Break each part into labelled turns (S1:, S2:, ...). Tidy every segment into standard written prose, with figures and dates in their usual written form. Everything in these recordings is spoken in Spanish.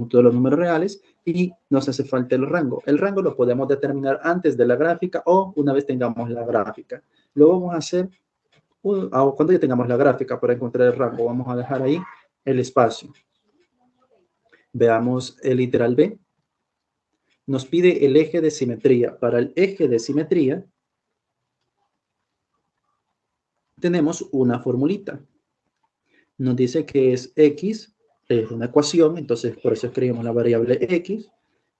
S1: conjunto de los números reales y nos hace falta el rango. El rango lo podemos determinar antes de la gráfica o una vez tengamos la gráfica. Lo vamos a hacer cuando ya tengamos la gráfica para encontrar el rango. Vamos a dejar ahí el espacio. Veamos el literal B. Nos pide el eje de simetría. Para el eje de simetría tenemos una formulita. Nos dice que es X, es una ecuación, entonces por eso escribimos la variable X,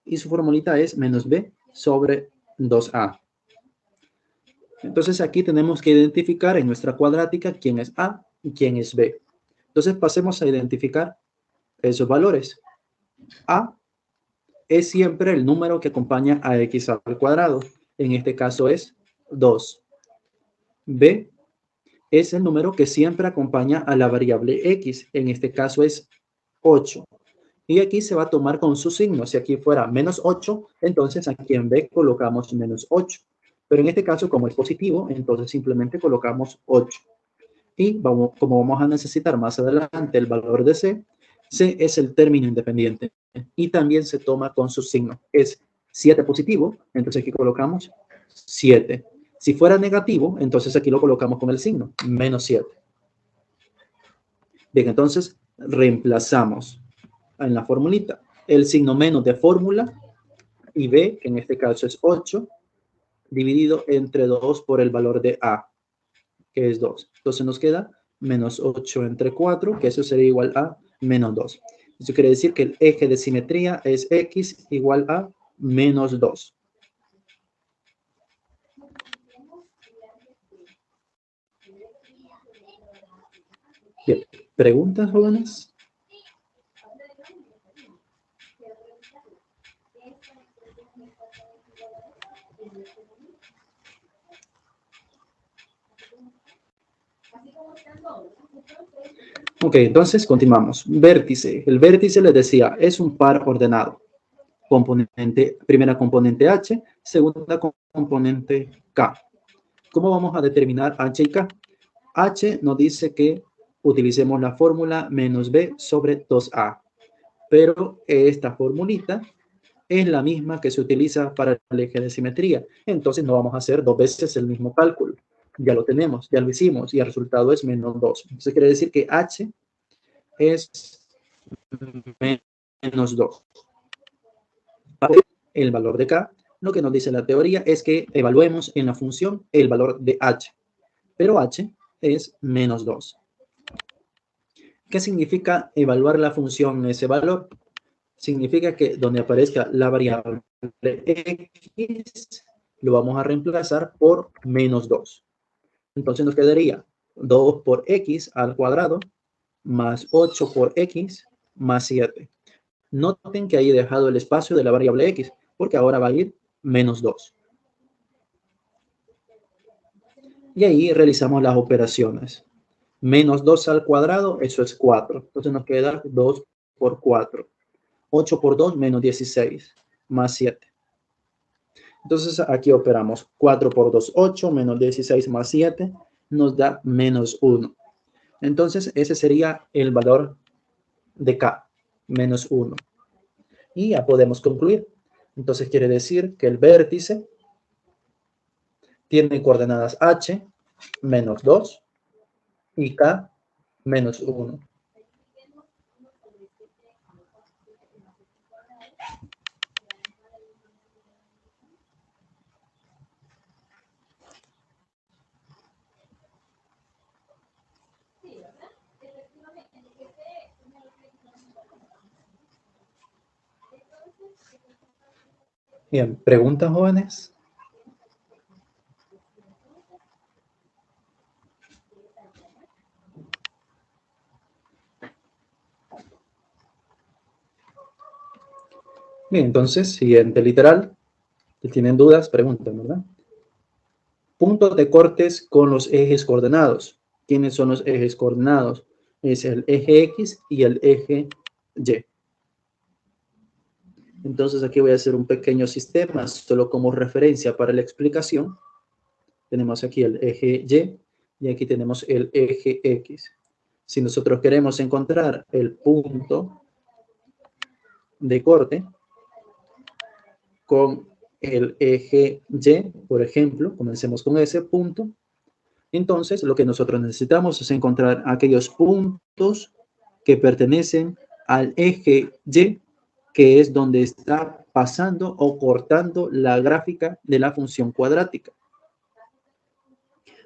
S1: y su formulita es menos B sobre 2A. Entonces aquí tenemos que identificar en nuestra cuadrática quién es A y quién es B. Entonces pasemos a identificar esos valores. A es siempre el número que acompaña a X al cuadrado. En este caso es 2. B es el número que siempre acompaña a la variable X. En este caso es 8. Y aquí se va a tomar con su signo. Si aquí fuera menos 8, entonces aquí en B colocamos menos 8. Pero en este caso, como es positivo, entonces simplemente colocamos 8. Y como vamos a necesitar más adelante el valor de C, C es el término independiente. Y también se toma con su signo. Es 7 positivo, entonces aquí colocamos 7. Si fuera negativo, entonces aquí lo colocamos con el signo, menos 7. Bien, entonces reemplazamos en la formulita el signo menos de fórmula y B, que en este caso es 8, dividido entre 2 por el valor de A, que es 2. Entonces nos queda menos 8 entre 4, que eso sería igual a menos 2. Eso quiere decir que el eje de simetría es X igual a menos 2. Bien, ¿preguntas, jóvenes? Ok, entonces continuamos. Vértice. El vértice, les decía, es un par ordenado. Primera componente H, segunda componente K. ¿Cómo vamos a determinar H y K? H nos dice que utilicemos la fórmula menos B sobre 2A. Pero esta formulita es la misma que se utiliza para el eje de simetría. Entonces no vamos a hacer 2 veces el mismo cálculo. Ya lo tenemos, ya lo hicimos y el resultado es menos 2. Entonces quiere decir que H es menos 2. El valor de K, lo que nos dice la teoría es que evaluemos en la función el valor de H. Pero H es menos 2. ¿Qué significa evaluar la función ese valor? Significa que donde aparezca la variable X, lo vamos a reemplazar por menos 2. Entonces nos quedaría 2 por X al cuadrado más 8 por X más 7. Noten que ahí he dejado el espacio de la variable X, porque ahora va a ir menos 2. Y ahí realizamos las operaciones. Menos 2 al cuadrado, eso es 4. Entonces nos queda 2 por 4. 8 por 2, menos 16, más 7. Entonces aquí operamos 4 por 2, 8, menos 16 más 7, nos da menos 1. Entonces ese sería el valor de K, menos 1. Y ya podemos concluir. Entonces quiere decir que el vértice tiene coordenadas H, menos 2, y K, menos 1. Bien, ¿preguntas, jóvenes? Bien, entonces, siguiente literal. Si tienen dudas, pregunten, ¿verdad? Puntos de cortes con los ejes coordenados. ¿Quiénes son los ejes coordenados? Es el eje X y el eje Y. Entonces aquí voy a hacer un pequeño sistema, solo como referencia para la explicación. Tenemos aquí el eje Y aquí tenemos el eje X. Si nosotros queremos encontrar el punto de corte con el eje Y, por ejemplo, comencemos con ese punto. Entonces, lo que nosotros necesitamos es encontrar aquellos puntos que pertenecen al eje Y, que es donde está pasando o cortando la gráfica de la función cuadrática.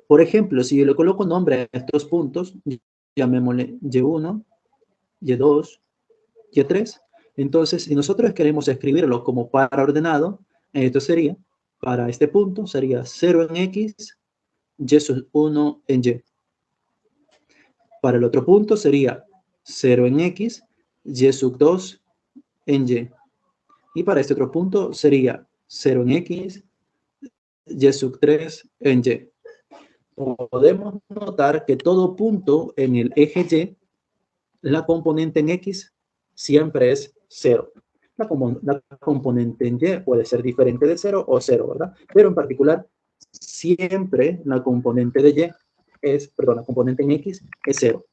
S1: Por ejemplo, si yo le coloco nombre a estos puntos, llamémosle Y1, Y2, Y3. Entonces, si nosotros queremos escribirlo como par ordenado, esto sería, para este punto, sería 0 en X, Y sub 1 en Y. Para el otro punto sería 0 en X, Y sub 2 en Y. Y para este otro punto sería 0 en X, Y sub 3 en Y. Podemos notar que todo punto en el eje Y, la componente en X siempre es 0. La componente en Y puede ser diferente de 0 o 0, ¿verdad? Pero en particular, siempre la componente de Y es, perdón, la componente en X es 0.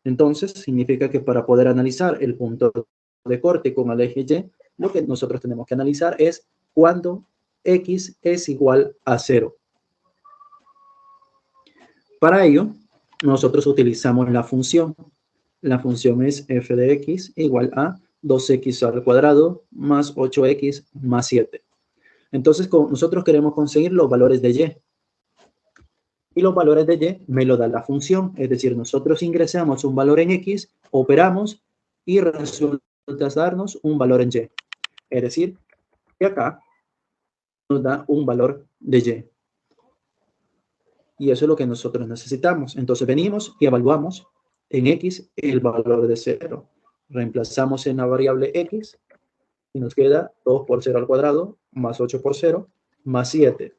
S1: Entonces, significa que para poder analizar el punto de corte con el eje Y, lo que nosotros tenemos que analizar es cuando X es igual a 0. Para ello, nosotros utilizamos la función. La función es f de x igual a 2x al cuadrado más 8x más 7. Entonces, nosotros queremos conseguir los valores de y. Y los valores de y me lo da la función. Es decir, nosotros ingresamos un valor en x, operamos y resulta darnos un valor en y. Es decir, que acá nos da un valor de y. Y eso es lo que nosotros necesitamos. Entonces venimos y evaluamos en x el valor de 0. Reemplazamos en la variable x y nos queda 2 por 0 al cuadrado más 8 por 0 más 7.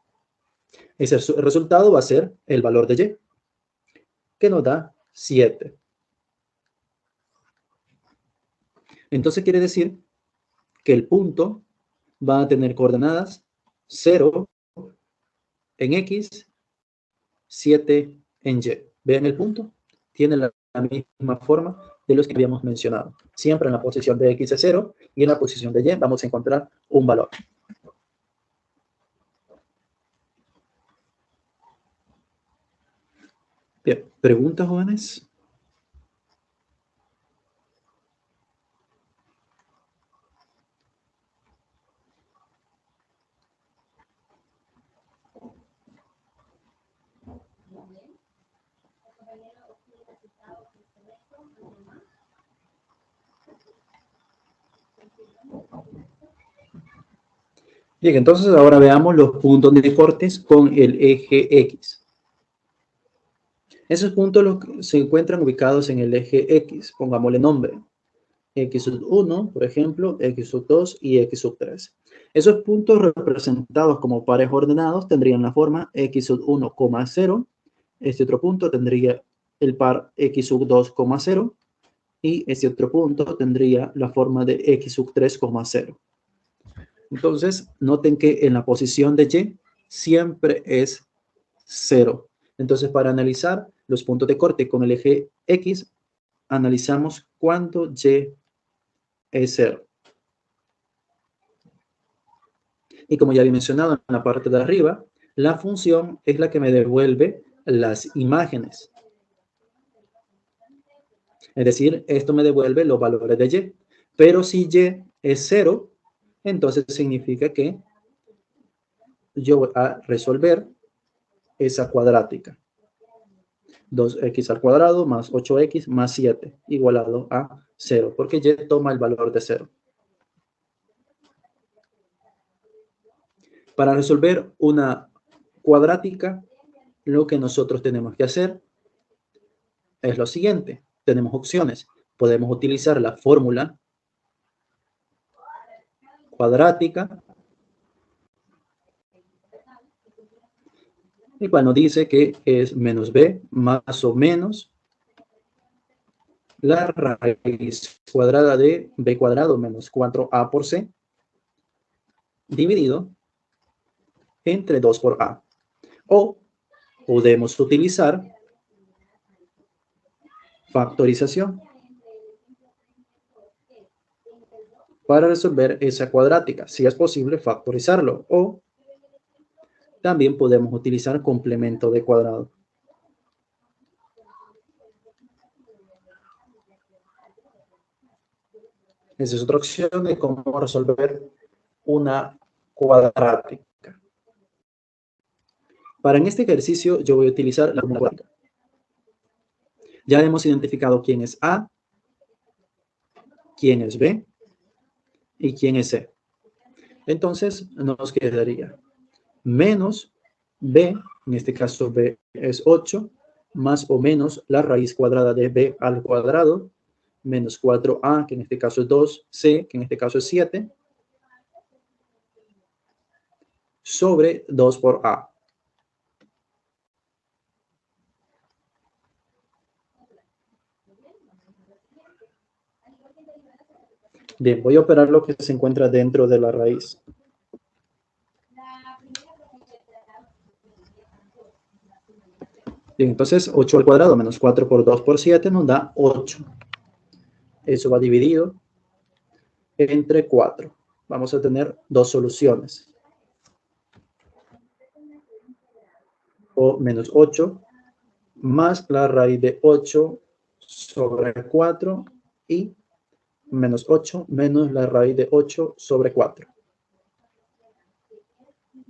S1: Ese resultado va a ser el valor de y, que nos da 7. Entonces quiere decir que el punto va a tener coordenadas 0 en x, 7 en y. ¿Ven el punto? Tiene la misma forma de los que habíamos mencionado. Siempre en la posición de x es 0 y en la posición de y vamos a encontrar un valor. Bien, ¿preguntas, jóvenes? Bien, entonces ahora veamos los puntos de cortes con el eje X. Esos puntos se encuentran ubicados en el eje X, pongámosle nombre. X sub 1, por ejemplo, X sub 2 y X sub 3. Esos puntos representados como pares ordenados tendrían la forma X sub 1, 0. Este otro punto tendría el par X sub 2, 0. Y este otro punto tendría la forma de X sub 3, 0. Entonces, noten que en la posición de Y siempre es 0. Entonces, para analizar los puntos de corte con el eje X, analizamos cuando Y es 0. Y como ya había mencionado en la parte de arriba, la función es la que me devuelve las imágenes. Es decir, esto me devuelve los valores de Y. Pero si Y es 0, entonces significa que yo voy a resolver esa cuadrática. 2x al cuadrado más 8x más 7 igualado a 0, porque y toma el valor de 0. Para resolver una cuadrática, lo que nosotros tenemos que hacer es lo siguiente. Tenemos opciones. Podemos utilizar la fórmula cuadrática, el cual nos dice que es menos b más o menos la raíz cuadrada de b cuadrado menos 4a por c dividido entre 2 por a. O podemos utilizar factorización. para resolver esa cuadrática. Si es posible, factorizarlo o también podemos utilizar complemento de cuadrado. Esa es otra opción de cómo resolver una cuadrática. Para en este ejercicio yo voy a utilizar la cuadrática. Ya hemos identificado quién es A, quién es B y quién es C. Entonces nos quedaría menos B, en este caso B es 8, más o menos la raíz cuadrada de B al cuadrado, menos 4A, que en este caso es 2, C, que en este caso es 7, sobre 2 por A. Bien, voy a operar lo que se encuentra dentro de la raíz. Bien, entonces 8 al cuadrado menos 4 por 2 por 7 nos da 8. Eso va dividido entre 4. Vamos a tener dos soluciones. O menos 8 más la raíz de 8 sobre 4 y menos 8 menos la raíz de 8 sobre 4.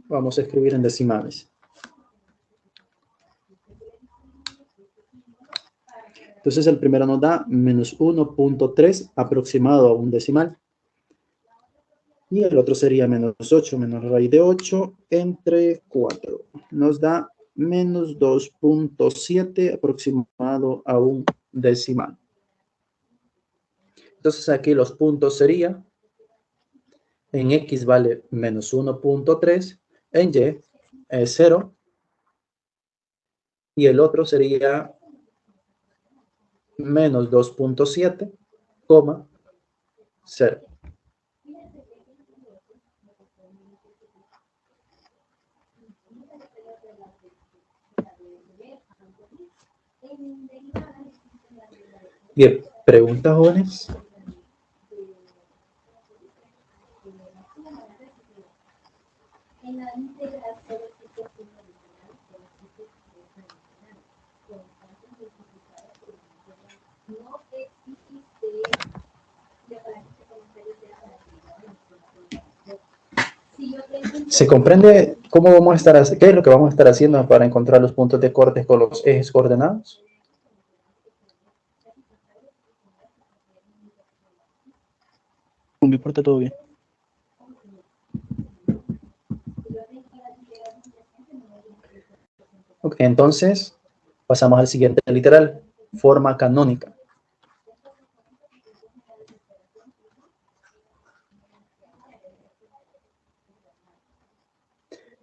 S1: Vamos a escribir en decimales. Entonces el primero nos da menos 1.3 aproximado a un decimal. Y el otro sería menos 8 menos raíz de 8 entre 4. Nos da menos 2.7 aproximado a un decimal. Entonces aquí los puntos serían, en X vale menos 1.3, en Y es 0, y el otro sería menos 2.7, 0. Bien, ¿preguntas, jóvenes? ¿Se comprende cómo vamos a estar, qué es lo que vamos a estar haciendo para encontrar los puntos de corte con los ejes coordenados?
S2: No me importa, todo bien.
S1: Ok, entonces pasamos al siguiente literal, forma canónica.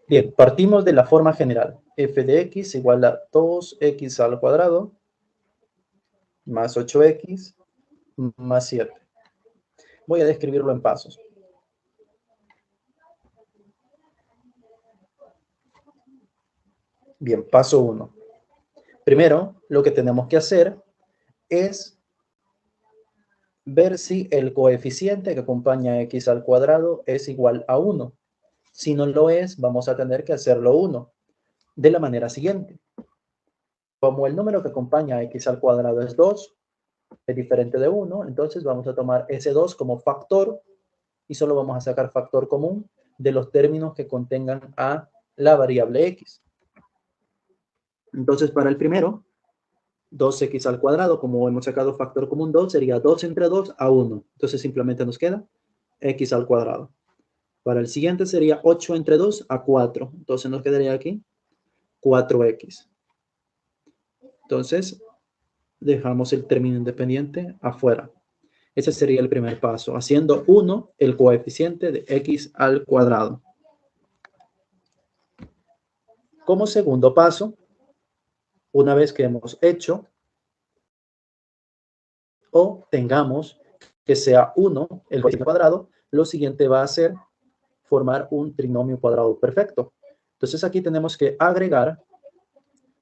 S1: Bien, partimos de la forma general. F de x igual a 2x al cuadrado más 8x más 7. Voy a describirlo en pasos. Bien, paso 1. Primero, lo que tenemos que hacer es ver si el coeficiente que acompaña a x al cuadrado es igual a 1. Si no lo es, vamos a tener que hacerlo 1. De la manera siguiente. Como el número que acompaña a x al cuadrado es 2, es diferente de 1, entonces vamos a tomar ese 2 como factor y solo vamos a sacar factor común de los términos que contengan a la variable x. Entonces, para el primero, 2x al cuadrado, como hemos sacado factor común 2, sería 2 entre 2 a 1. Entonces, simplemente nos queda x al cuadrado. Para el siguiente sería 8 entre 2 a 4. Entonces, nos quedaría aquí 4x. Entonces, dejamos el término independiente afuera. Ese sería el primer paso, haciendo 1 el coeficiente de x al cuadrado. Como segundo paso, una vez que hemos hecho o tengamos que sea 1 el coeficiente cuadrado, lo siguiente va a ser formar un trinomio cuadrado perfecto. Entonces aquí tenemos que agregar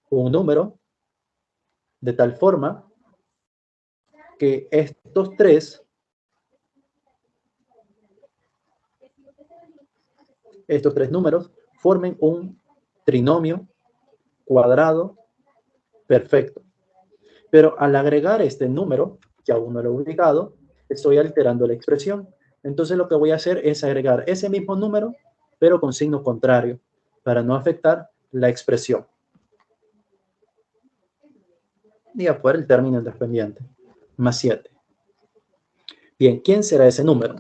S1: un número de tal forma que estos tres Estos tres números formen un trinomio cuadrado perfecto. Pero al agregar este número, que aún no lo he ubicado, estoy alterando la expresión. Entonces lo que voy a hacer es agregar ese mismo número, pero con signo contrario, para no afectar la expresión. Y afuera el término independiente, más 7. Bien, ¿quién será ese número?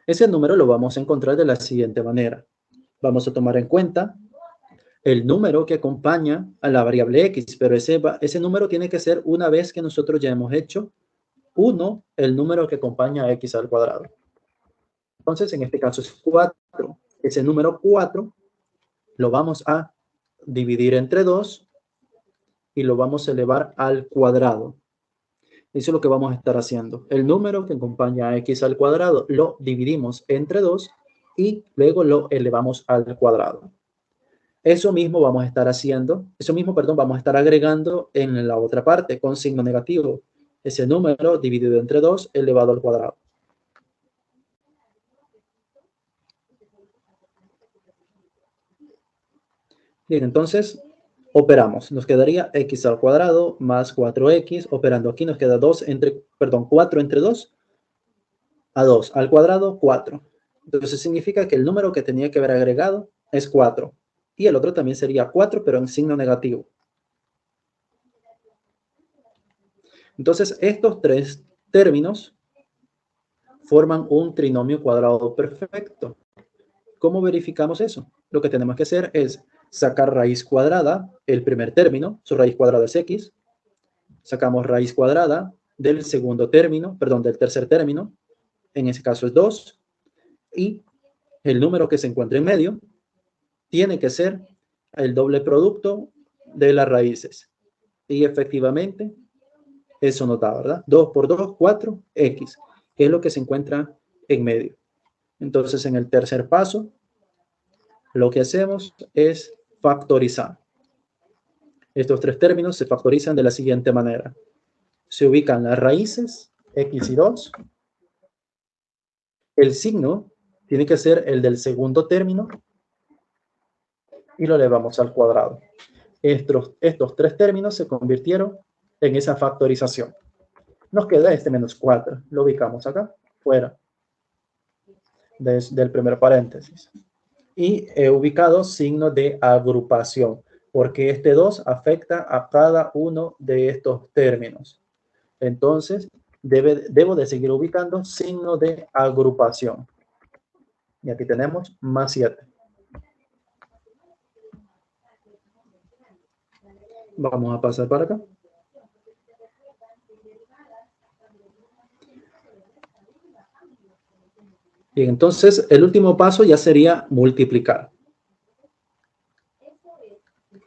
S1: Ese número lo vamos a encontrar de la siguiente manera. Vamos a tomar en cuenta el número que acompaña a la variable x, pero ese número tiene que ser una vez que nosotros ya hemos hecho 1, el número que acompaña a x al cuadrado. Entonces, en este caso es 4. Ese número 4 lo vamos a dividir entre 2 y lo vamos a elevar al cuadrado. Eso es lo que vamos a estar haciendo. El número que acompaña a x al cuadrado lo dividimos entre 2 y luego lo elevamos al cuadrado. Eso mismo vamos a estar haciendo, vamos a estar agregando en la otra parte con signo negativo. Ese número dividido entre 2 elevado al cuadrado. Bien, entonces operamos. Nos quedaría x al cuadrado más 4x. Operando aquí nos queda 4 entre 2 a 2 al cuadrado, 4. Entonces significa que el número que tenía que haber agregado es 4. Y el otro también sería 4, pero en signo negativo. Entonces, estos tres términos forman un trinomio cuadrado perfecto. ¿Cómo verificamos eso? Lo que tenemos que hacer es sacar raíz cuadrada, el primer término, su raíz cuadrada es x. Sacamos raíz cuadrada del del tercer término, en ese caso es 2. Y el número que se encuentra en medio tiene que ser el doble producto de las raíces. Y efectivamente, eso nos da, ¿verdad? 2 por 2, 4x, que es lo que se encuentra en medio. Entonces, en el tercer paso, lo que hacemos es factorizar. Estos tres términos se factorizan de la siguiente manera. Se ubican las raíces, x y 2. El signo tiene que ser el del segundo término y lo elevamos al cuadrado. Estos tres términos se convirtieron en esa factorización. Nos queda este menos 4. Lo ubicamos acá, fuera del primer paréntesis. Y he ubicado signo de agrupación, porque este 2 afecta a cada uno de estos términos. Entonces, debo de seguir ubicando signo de agrupación. Y aquí tenemos más 7. Vamos a pasar para acá. Bien, entonces el último paso ya sería multiplicar.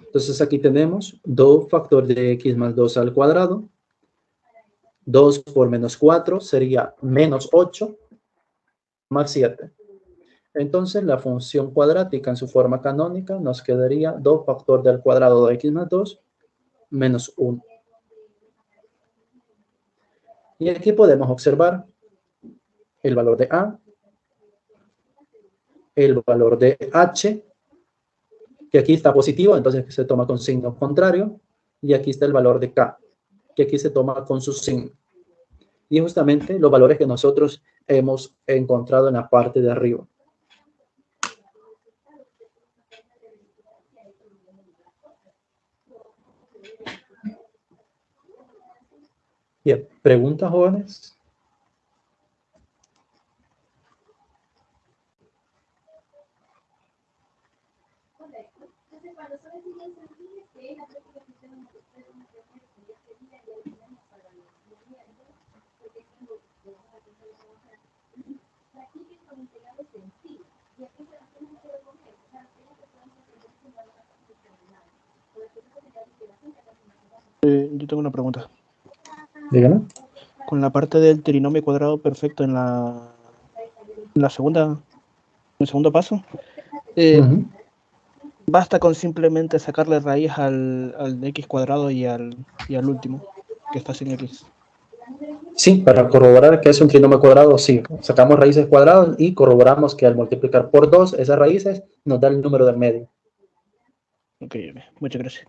S1: Entonces aquí tenemos 2 factor de x más 2 al cuadrado. 2 por menos 4 sería menos 8 más 7. Entonces la función cuadrática en su forma canónica nos quedaría 2 factor del cuadrado de x más 2 menos 1. Y aquí podemos observar el valor de a, el valor de h, que aquí está positivo, entonces se toma con signo contrario, y aquí está el valor de k, que aquí se toma con su signo. Y justamente los valores que nosotros hemos encontrado en la parte de arriba. Bien, ¿preguntas, jóvenes?
S2: Yo tengo una pregunta.
S1: Dígame.
S2: Con la parte del trinomio cuadrado perfecto en el segundo paso, basta con simplemente sacarle raíz al x cuadrado y al último, que está sin x.
S1: Sí, para corroborar que es un trinomio cuadrado, sí. Sacamos raíces cuadradas y corroboramos que al multiplicar por 2 esas raíces nos da el número del medio.
S2: Ok, muchas gracias.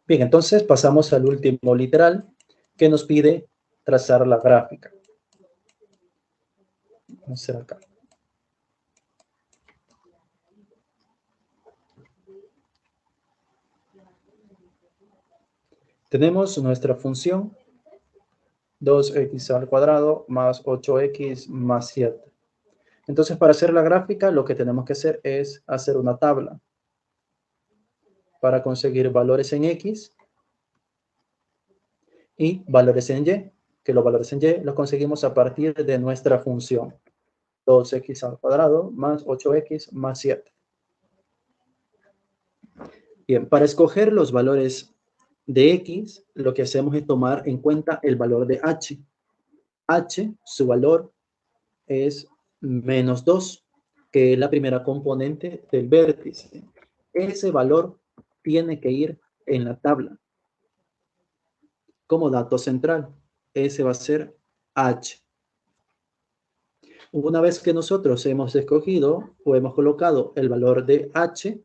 S1: Bien, entonces pasamos al último literal que nos pide trazar la gráfica. Vamos a hacer acá. Tenemos nuestra función 2x al cuadrado más 8x más 7. Entonces, para hacer la gráfica, lo que tenemos que hacer es hacer una tabla para conseguir valores en x y valores en y, que los valores en y los conseguimos a partir de nuestra función 2x al cuadrado más 8x más 7. Bien, para escoger los valores de x, lo que hacemos es tomar en cuenta el valor de h. H, su valor es menos 2, que es la primera componente del vértice. Ese valor tiene que ir en la tabla. Como dato central, ese va a ser h. Una vez que nosotros hemos escogido o hemos colocado el valor de h,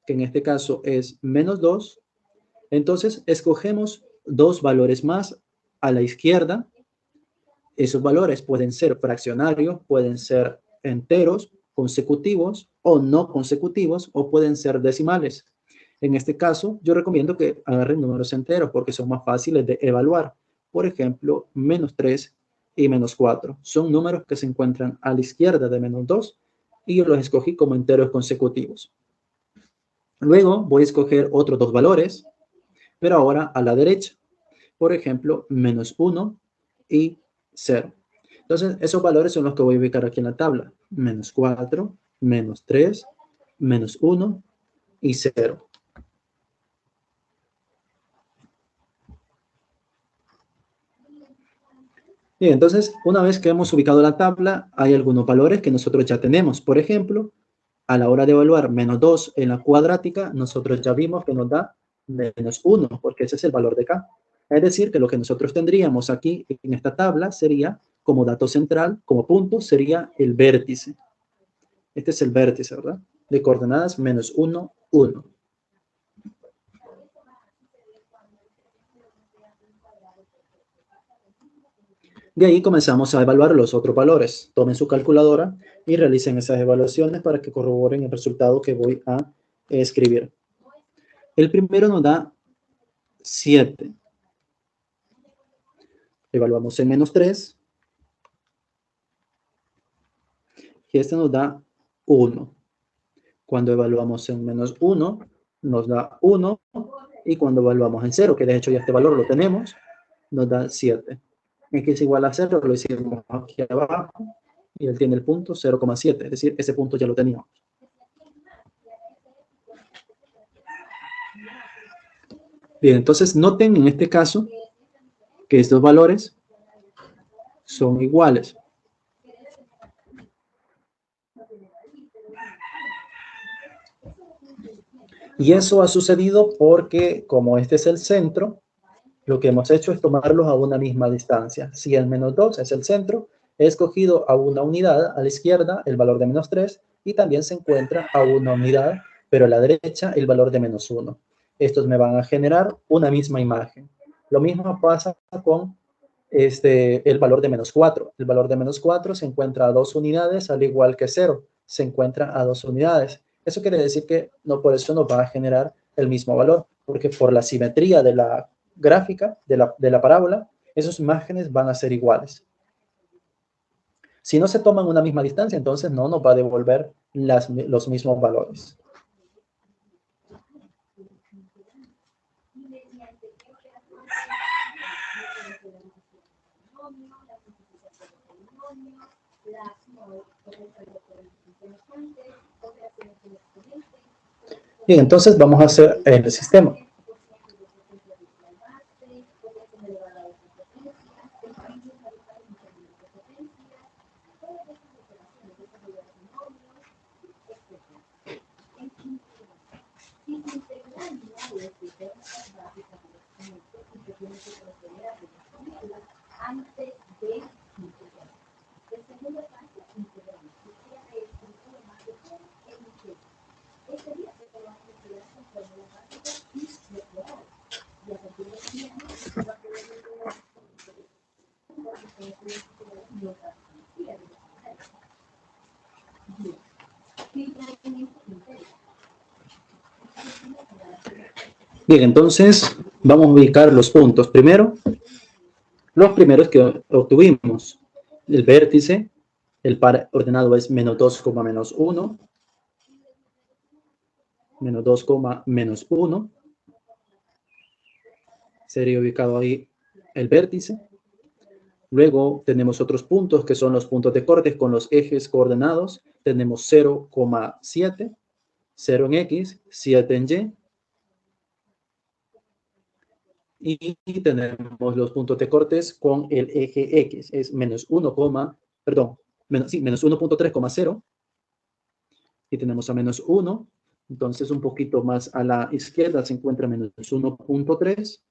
S1: que en este caso es menos 2, entonces escogemos dos valores más a la izquierda. Esos valores pueden ser fraccionarios, pueden ser enteros, consecutivos o no consecutivos, o pueden ser decimales. En este caso, yo recomiendo que agarren números enteros porque son más fáciles de evaluar. Por ejemplo, menos 3 y menos 4 son números que se encuentran a la izquierda de menos 2 y yo los escogí como enteros consecutivos. Luego voy a escoger otros dos valores, pero ahora a la derecha. Por ejemplo, menos 1 y 0. Entonces, esos valores son los que voy a ubicar aquí en la tabla. Menos 4, menos 3, menos 1 y 0. Bien, entonces, una vez que hemos ubicado la tabla, hay algunos valores que nosotros ya tenemos. Por ejemplo, a la hora de evaluar menos 2 en la cuadrática, nosotros ya vimos que nos da menos 1, porque ese es el valor de K. Es decir, que lo que nosotros tendríamos aquí en esta tabla sería, como dato central, como punto, sería el vértice. Este es el vértice, ¿verdad? De coordenadas menos 1, 1. De ahí comenzamos a evaluar los otros valores. Tomen su calculadora y realicen esas evaluaciones para que corroboren el resultado que voy a escribir. El primero nos da 7. Evaluamos en menos 3. Y este nos da 1. Cuando evaluamos en menos 1, nos da 1. Y cuando evaluamos en 0, que de hecho ya este valor lo tenemos, nos da 7. X es igual a 0, lo hicimos aquí abajo. Y él tiene el punto 0,7. Es decir, ese punto ya lo teníamos. Bien, entonces noten en este caso que estos valores son iguales. Y eso ha sucedido porque, como este es el centro, lo que hemos hecho es tomarlos a una misma distancia. Si el menos 2 es el centro, he escogido a una unidad a la izquierda el valor de menos 3 y también se encuentra a una unidad, pero a la derecha el valor de menos 1. Estos me van a generar una misma imagen. Lo mismo pasa con el valor de menos 4. El valor de menos 4 se encuentra a 2 unidades, al igual que 0. Se encuentra a 2 unidades. Eso quiere decir que no por eso nos va a generar el mismo valor, porque por la simetría de la gráfica, de la parábola, esos márgenes van a ser iguales. Si no se toman una misma distancia, entonces no nos va a devolver los mismos valores. Bien, entonces vamos a hacer el sistema. Bien, entonces vamos a ubicar los puntos. Primero, los primeros que obtuvimos. El vértice, el par ordenado es menos 2, menos 1. Menos 2, menos 1. Sería ubicado ahí el vértice. Luego tenemos otros puntos que son los puntos de corte con los ejes coordenados. Tenemos 0,7, 0 en X, 7 en Y. Y tenemos los puntos de cortes con el eje X. Es menos 1, menos 1.3,0. Y tenemos a menos 1. Entonces, un poquito más a la izquierda se encuentra menos 1.3,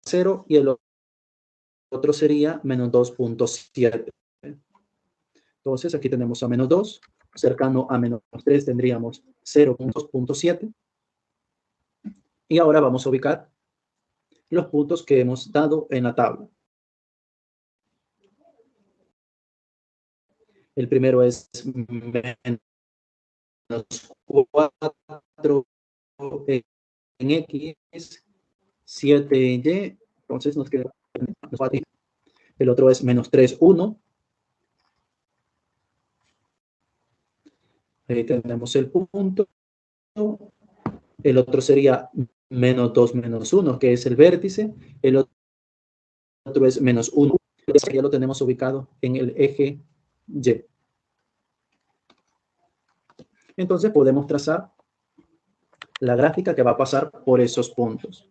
S1: 0, y el otro sería menos 2.7. Entonces, aquí tenemos a menos 2, cercano a menos 3 tendríamos 0.2.7. Y ahora vamos a ubicar los puntos que hemos dado en la tabla. El primero es menos 4 en X, 7 en Y. Entonces nos queda el otro es menos 3, 1. Ahí tenemos el punto. El otro sería menos 2, menos 1, que es el vértice. El otro es menos 1. Ya lo tenemos ubicado en el eje Y. Entonces podemos trazar la gráfica que va a pasar por esos puntos.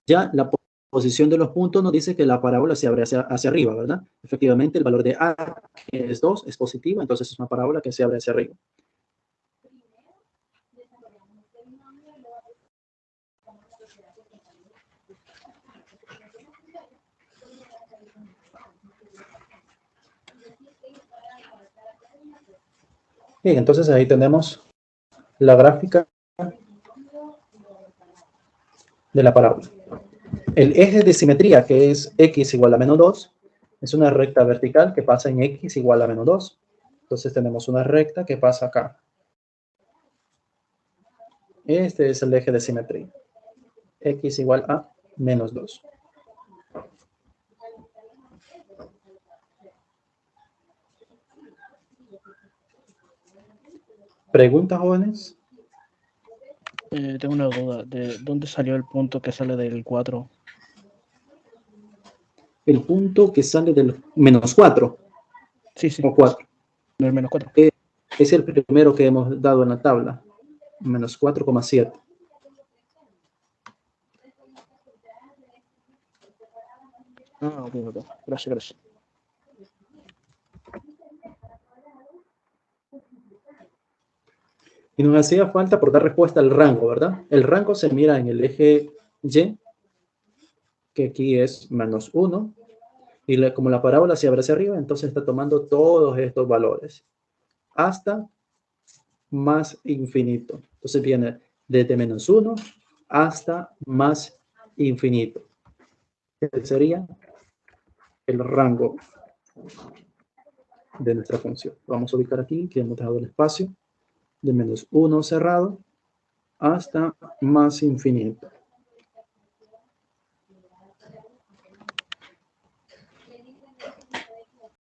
S1: Ya la posición de los puntos nos dice que la parábola se abre hacia arriba, ¿verdad? Efectivamente, el valor de A, que es 2, es positivo, entonces es una parábola que se abre hacia arriba. Bien, entonces ahí tenemos la gráfica de la parábola. El eje de simetría, que es x igual a menos 2, es una recta vertical que pasa en x igual a menos 2. Entonces tenemos una recta que pasa acá. Este es el eje de simetría. X igual a menos 2. ¿Preguntas, jóvenes?
S2: Tengo una duda. ¿De dónde salió el punto que sale del 4?
S1: El punto que sale del menos 4.
S2: Sí, sí.
S1: O 4.
S2: Del menos 4.
S1: Es el primero que hemos dado en la tabla. Menos 4,7.
S2: Ah, ok, ok. Gracias, gracias.
S1: Y nos hacía falta por dar respuesta al rango, ¿verdad? El rango se mira en el eje Y, que aquí es menos 1. Y como la parábola se abre hacia arriba, entonces está tomando todos estos valores hasta más infinito. Entonces viene desde menos 1 hasta más infinito. Ese sería el rango de nuestra función. Vamos a ubicar aquí, que hemos dejado el espacio de menos 1 cerrado hasta más infinito.